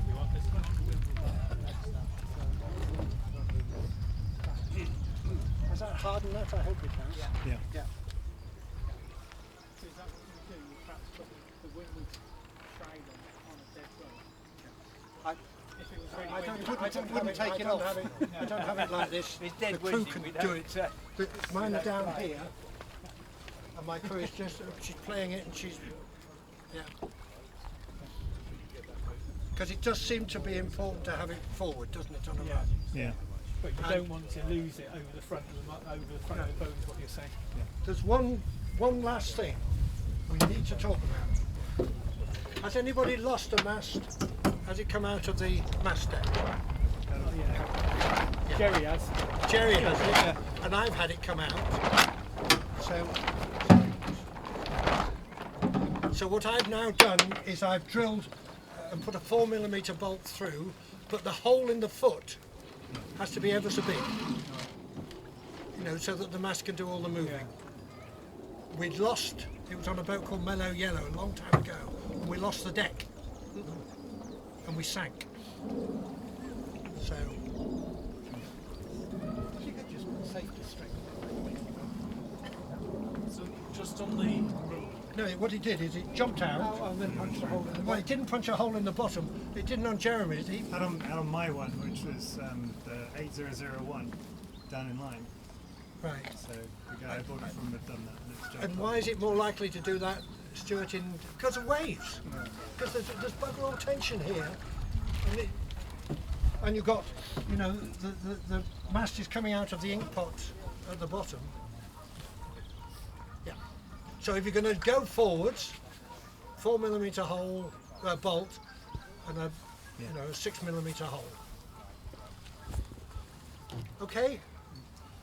You want this one? Has that hardened that? I hope it has. Yeah. Yeah. So is that what you do? You perhaps put the windward shroud on a dead boat? If it was really I windy. wouldn't take it off. I don't have it like this. The crew can do it. Mine are down here, and my crew is just, she's playing it and she's, yeah. Because it does seem to be important to have it forward, doesn't it, on a run? Yeah. But you don't want to lose it over the front of the boat, is what you're saying. There's one last thing we need to talk about. Has anybody lost a mast? Has it come out of the mast deck? Yeah. Jerry has. Jerry has it, and I've had it come out. So what I've now done is I've drilled and put a 4mm bolt through, but the hole in the foot has to be ever so big, you know, so that the mast can do all the moving. We'd lost, it was on a boat called Mellow Yellow a long time ago, and we lost the deck, and we sank. So, You could just put safety string. So just on the No, what it did is it jumped out. and then punched a hole in the Well, it didn't punch a hole in the bottom. It didn't on Jeremy's. Out on my one, which was the 8001 down in line. Right. So the guy I bought it from had done that, and it's jumped And off. why is it more likely to do that, Stuart? Because of waves. Because there's bugger all tension here, and you've got, you know, the mast is coming out of the ink pot at the bottom. Yeah. So if you're going to go forwards, 4mm hole bolt, and a 6mm hole. Okay.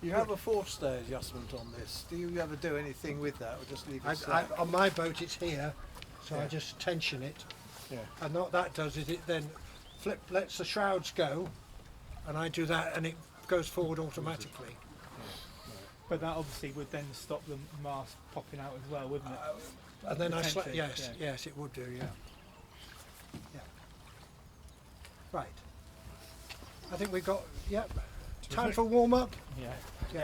You have a forestay adjustment on this. Do you ever do anything with that, or just leave it slack? On my boat it's here, so I Yeah. just tension it. Yeah. And what that does is it then lets the shrouds go, and I do that, and it goes forward automatically. But that obviously would then stop the mast popping out as well, wouldn't it? And then Potentially, yes, it would do, yeah. Yeah. Right. I think we've got, time for warm up. Yeah. Yeah.